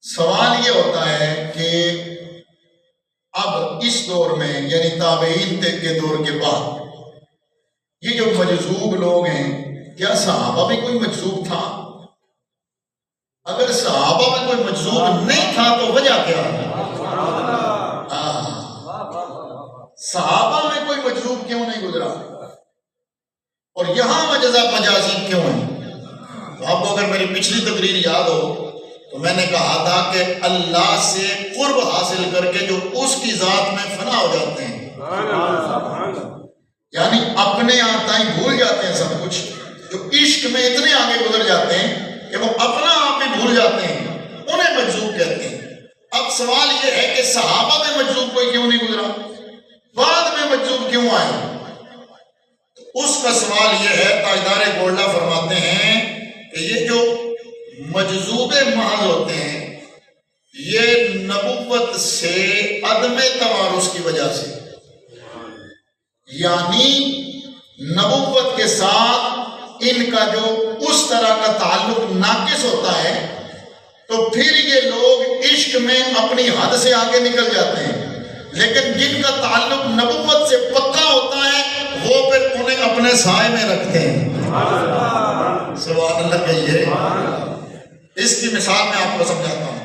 سوال یہ ہوتا ہے کہ اب اس دور میں یعنی تابعین کے دور کے بعد یہ جو مجذوب لوگ ہیں، کیا صحابہ میں کوئی مجذوب تھا؟ اگر صحابہ میں کوئی مجذوب نہیں تھا تو وجہ کیا ہے؟ صحابہ میں کوئی مجذوب کیوں نہیں گزرا اور یہاں مجازی کیوں ہے؟ تو آپ کو اگر میری پچھلی تقریر یاد ہو تو میں نے کہا تھا کہ اللہ سے قرب حاصل کر کے جو اس کی ذات میں فنا ہو جاتے ہیں، یعنی اپنے یہاں تائیں بھول جاتے ہیں سب کچھ، جو عشق میں اتنے آگے گزر جاتے ہیں کہ وہ اپنا آپ بھی بھول جاتے ہیں، انہیں مجذوب کہتے ہیں۔ اب سوال یہ ہے کہ صحابہ میں مجذوب کوئی کیوں نہیں گزرا، بعد میں مجذوب کیوں آئے؟ اس کا سوال یہ ہے، تاجدار گولڈا فرماتے ہیں کہ یہ جو مجذوب محض ہوتے ہیں یہ نبوت سے عدم توارث کی وجہ سے، یعنی نبوت کے ساتھ ان کا جو اس طرح کا تعلق ناقص ہوتا ہے تو پھر یہ لوگ عشق میں اپنی حد سے آگے نکل جاتے ہیں، لیکن جن کا تعلق نبوت سے پکا ہوتا ہے وہ پھر انہیں اپنے سائے میں رکھتے ہیں۔ سبحان اللہ کہیے۔ اس کی مثال میں آپ کو سمجھاتا ہوں۔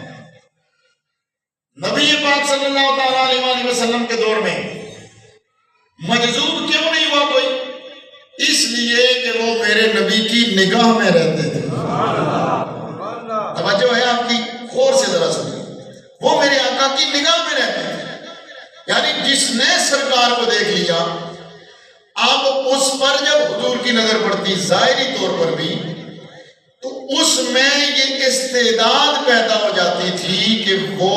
نبی پاک صلی اللہ تعالیٰ علیہ وسلم کے دور میں مجذوب کیوں نہیں ہوا کوئی؟ اس لیے کہ وہ میرے نبی کی نگاہ میں رہتے تھے۔ توجہ ہے آپ کی؟ غور سے ذرا سنیں۔ وہ میرے آقا کی نگاہ میں رہتے تھے، یعنی جس نے سرکار کو دیکھ لیا اب اس پر جب حضور کی نظر پڑتی ظاہری طور پر بھی تو اس میں یہ استعداد پیدا ہو جاتی تھی کہ وہ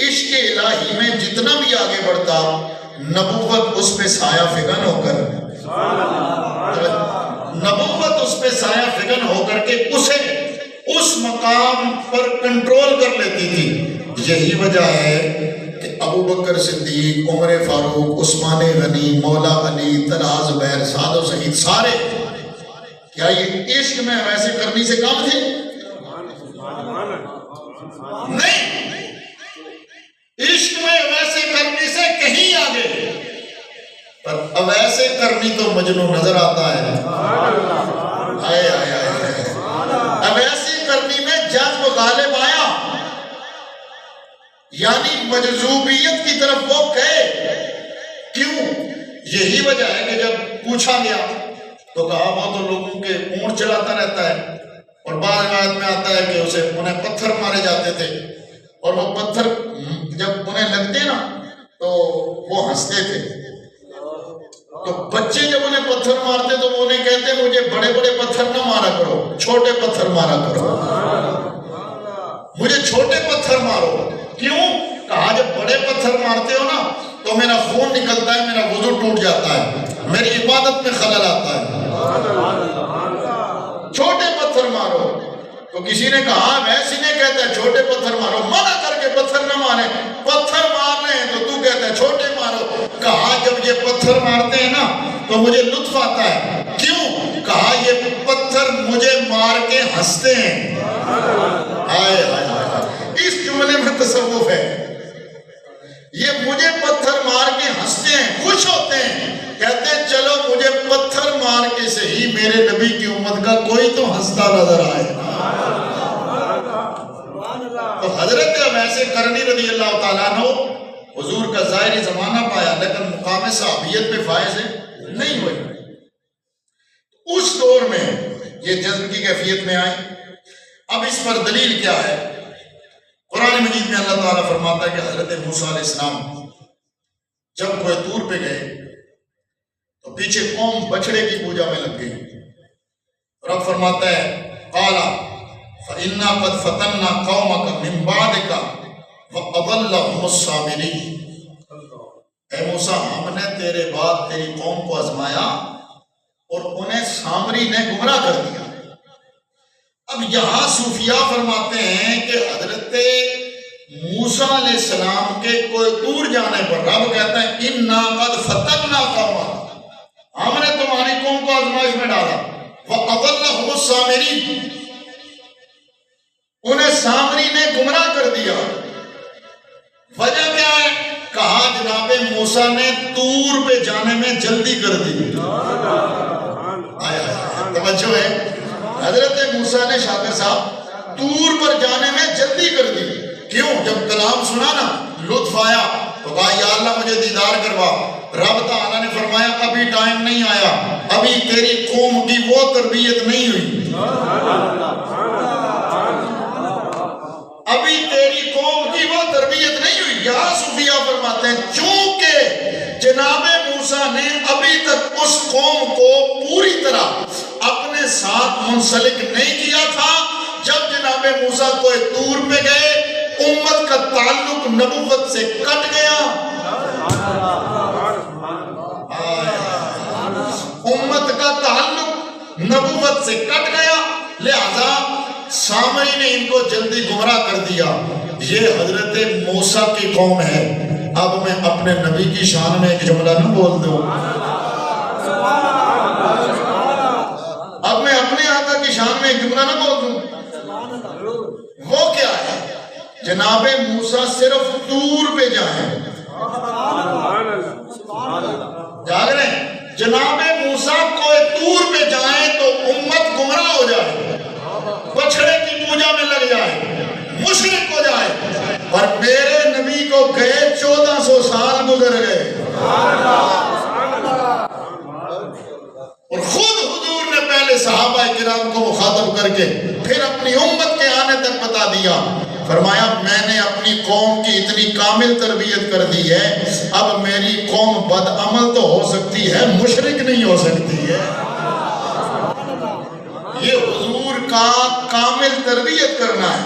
عشق الہی میں جتنا بھی آگے بڑھتا نبوت اس پہ سایہ فگن ہو کر کے اسے اس مقام پر کنٹرول کر لیتی تھی۔ یہی وجہ ہے کہ ابو بکر صدیق، عمر فاروق، عثمان غنی، مولا علی، طلحہ، زبیر، سعد و سعید سارے کیا یہ عشق میں ویسے کرنی سے کم تھے؟ نہیں، عشق میں ویسے کرنی سے کہیں آگے، پر ویسے کرنی تو مجنون نظر آتا ہے۔ آئے آئے آئے، ویسے کرنی میں جذب غالب آیا، یعنی مجذوبیت کی طرف وہ گئے۔ کیوں؟ یہی وجہ ہے کہ جب پوچھا گیا تو کہا وہ تو لوگوں کے اونٹ چلاتا رہتا ہے، اور بعض روایت میں آتا ہے کہ انہیں پتھر مارے جاتے تھے، اور وہ پتھر جب انہیں لگتے نا تو وہ ہنستے تھے۔ تو بچے جب انہیں پتھر مارتے تو وہ انہیں کہتے مجھے بڑے بڑے پتھر نہ مارا کرو، چھوٹے پتھر مارا کرو، مجھے چھوٹے پتھر مارو۔ کیوں؟ کہا جب بڑے پتھر مارتے ہو نا تو میرا خون نکلتا ہے، میرا وضو ٹوٹ جاتا ہے، میری عبادت میں خلل آتا ہے۔ چھوٹے پتھر مارو۔ تو کسی نے کہا ویسے نہیں کہتا ہے چھوٹے پتھر مارو، منع کر کے پتھر نہ مارے، پتھر مارنے ہیں تو تو کہتا ہے چھوٹے مارو۔ کہا جب یہ پتھر مارتے ہیں نا تو مجھے لطف آتا ہے۔ کیوں؟ کہا یہ پتھر مجھے مار کے ہنستے ہیں۔ آئے آئے آئے، اس جملے میں تصوف ہے۔ یہ مجھے پتھر مار کے ہنستے ہیں، خوش ہوتے ہیں، کہتے ہیں چلو مجھے پتھر مار کے صحیح میرے نبی کی امت کا کوئی تو ہنستا نظر آئے۔ تو حضرت ویسے کرنی رضی اللہ تعالیٰ عنہ حضور کا ظاہری زمانہ پایا لیکن مقام صحابیت پہ فائز نہیں ہوئے۔ اس دور میں یہ جذب کی کیفیت میں آئے۔ اب اس پر دلیل کیا ہے؟ قرآن مجید میں اللہ تعالیٰ فرماتا ہے کہ حضرت موسیٰ علیہ السلام جب کوہ طور پہ گئے تو پیچھے قوم بچڑے کی پوجا میں لگ گئی۔ رب فرماتا ہے قَالَ فَإِنَّا قَدْ فَتَنَّا قَوْمَكَ مِن بَعْدِكَ وَأَضَلَّهُمُ السَّامِرِيُّ۔ اے موسیٰ ہم نے تیرے بعد تیری قوم کو آزمایا اور انہیں سامری نے گمراہ کر دیا۔ اب یہاں صوفیاء فرماتے ہیں کہ حضرت موسیٰ علیہ السلام کے کوہ طور جانے پر رب کہتا ہے اِنَّا قَدْ فَتَنَّا قَوْمَكَ، ہم نے تمہاری قوم کو آزمائش میں ڈالا۔ وَأَضَلَّهُمُ السَّامِرِيُّ، انہیں سامری نے گمراہ وجہ کیا ہے؟ کہا جناب موسیٰ نے طور پہ جانے میں جلدی کر دی۔ توجہ ہے، حضرت موسیٰ نے شاکر صاحب طور پر جانے میں جلدی کر دی۔ کیوں؟ جب کلام سنا نا، لطف آیا تو کہا یا اللہ مجھے دیدار کروا۔ رب تعالیٰ نے فرمایا ابھی ٹائم نہیں آیا، ابھی تیری قوم کی وہ تربیت نہیں ہوئی، ابھی تیری قوم کی وہ تربیت نہیں ہوئی۔ یا صوفیہ فرماتے ہیں چونکہ جناب موسیٰ نے ابھی تک اس قوم کو پوری طرح اپنے ساتھ منسلک نہیں کیا تھا، جب جناب موسیٰ کوہ طور پہ گئے امت کا تعلق نبوت سے کٹ گیا، امت کا تعلق نبوت سے کٹ گیا، لہذا سامری نے ان کو جلدی گمراہ کر دیا۔ یہ حضرت موسیٰ کی قوم ہے۔ اب میں اپنے نبی کی شان میں ایک جملہ نہ بول دوں، اب میں اپنے آقا کی شان میں ایک جملہ نہ بول دوں۔ وہ کیا ہے؟ جناب موسیٰ صرف طور پہ جائیں، جاگ رہے ہیں؟ جناب موسیٰ کوہ طور پہ جائیں تو امت گمراہ ہو جائے، بچھڑے کی پوجا میں لگ جائے، مشرک ہو جائے، اور میرے نبی کو گئے 1400 سال گزر گئے، اور خود حضور نے پہلے صحابہ کرام کو مخاطب کر کے پھر اپنی امت کے آنے تک بتا دیا، فرمایا میں نے اپنی قوم کی اتنی کامل تربیت کر دی ہے، اب میری قوم بد عمل تو ہو سکتی ہے، مشرک نہیں ہو سکتی ہے۔ یہ حضور کا کامل تربیت کرنا ہے۔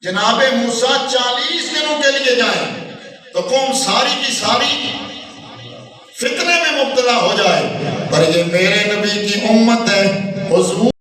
جناب موسیٰ 40 دنوں کے لیے جائیں تو قوم ساری کی ساری فتنے میں مبتلا ہو جائے، پر یہ میرے نبی کی امت ہے، حضور